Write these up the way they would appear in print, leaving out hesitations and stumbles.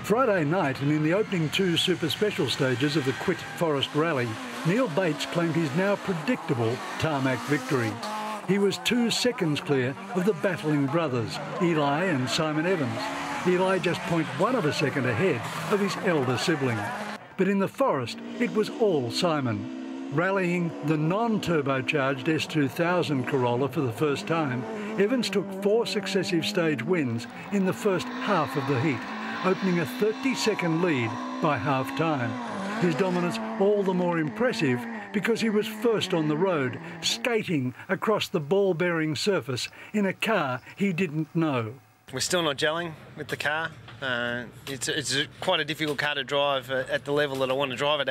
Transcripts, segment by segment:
Friday night, and in the opening two super special stages of the Quit Forest Rally, Neil Bates claimed his now predictable tarmac victory. He was 2 seconds clear of the battling brothers, Eli and Simon Evans. Eli just 0.1 of a second ahead of his elder sibling. But in the forest, it was all Simon. Rallying the non-turbocharged S2000 Corolla for the first time, Evans took 4 successive stage wins in the first half of the heat, opening a 30-second lead by half-time. His dominance all the more impressive because he was first on the road, skating across the ball-bearing surface in a car he didn't know. We're still not gelling with the car. It's quite a difficult car to drive at the level that I want to drive it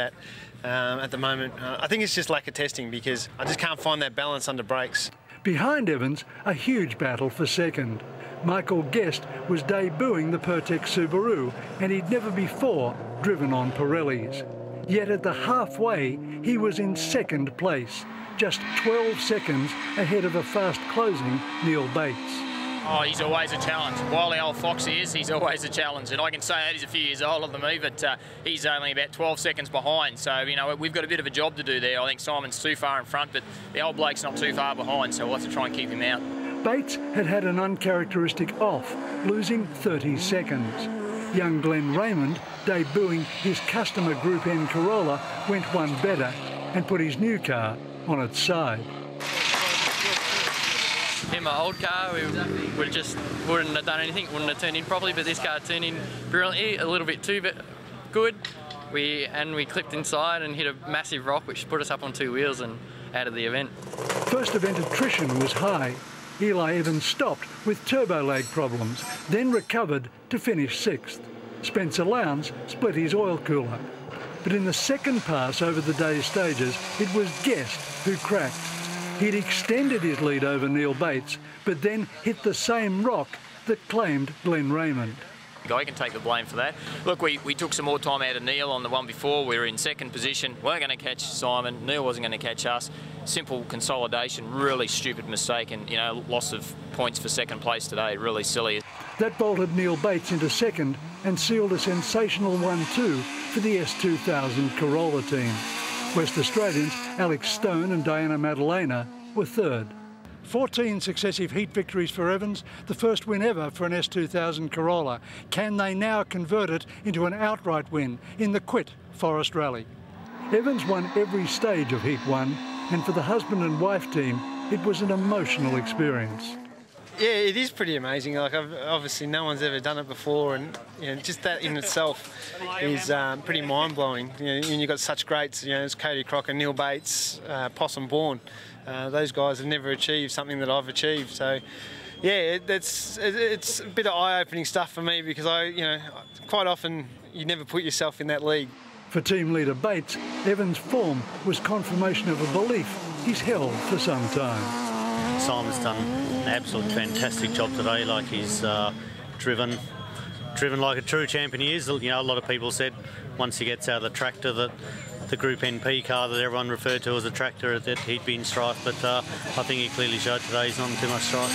at the moment. I think it's just lack of testing because I just can't find that balance under brakes. Behind Evans, a huge battle for second. Michael Guest was debuting the Pertex Subaru, and he'd never before driven on Pirellis. Yet at the halfway, he was in second place, just 12 seconds ahead of a fast-closing Neil Bates. Oh, he's always a challenge. While the old fox he is, he's always a challenge. And I can say that he's a few years older than me, but he's only about 12 seconds behind. So, you know, we've got a bit of a job to do there. I think Simon's too far in front, but the old bloke's not too far behind, so we'll have to try and keep him out. Bates had had an uncharacteristic off, losing 30 seconds. Young Glenn Raymond, debuting his customer Group N Corolla, went one better and put his new car on its side. In my old car, we wouldn't have done anything, wouldn't have turned in properly, but this car turned in brilliantly, a little bit too good. We clipped inside and hit a massive rock, which put us up on 2 wheels and out of the event. First event attrition was high. Eli Evans stopped with turbo lag problems, then recovered to finish 6th. Spencer Lowndes split his oil cooler. But in the second pass over the day's stages, it was Guest who cracked. He'd extended his lead over Neil Bates, but then hit the same rock that claimed Glenn Raymond. I can take the blame for that. Look, we took some more time out of Neil on the one before. We were in second position, weren't going to catch Simon, Neil wasn't going to catch us. Simple consolidation, really stupid mistake, and, you know, loss of points for second place today, really silly. That bolted Neil Bates into second and sealed a sensational 1-2 for the S2000 Corolla team. West Australians Alex Stone and Diana Maddalena were third. 14 successive heat victories for Evans, the first win ever for an S2000 Corolla. Can they now convert it into an outright win in the Quit Forest Rally? Evans won every stage of Heat 1, and for the husband and wife team, it was an emotional experience. Yeah, it is pretty amazing. Like, obviously no one's ever done it before, and, you know, just that in itself is pretty mind-blowing. You know, and you've got such greats, you know, as Cody Crocker, Neil Bates, Possum Bourne. Those guys have never achieved something that I've achieved. So, yeah, it's a bit of eye-opening stuff for me because quite often you never put yourself in that league. For team leader Bates, Evans' form was confirmation of a belief he's held for some time. Simon's done an absolute fantastic job today. Like, he's driven like a true champion he is. You know, a lot of people said once he gets out of the tractor that the Group NP car that everyone referred to as a tractor, that he'd be in strife, but I think he clearly showed today he's not in too much strife.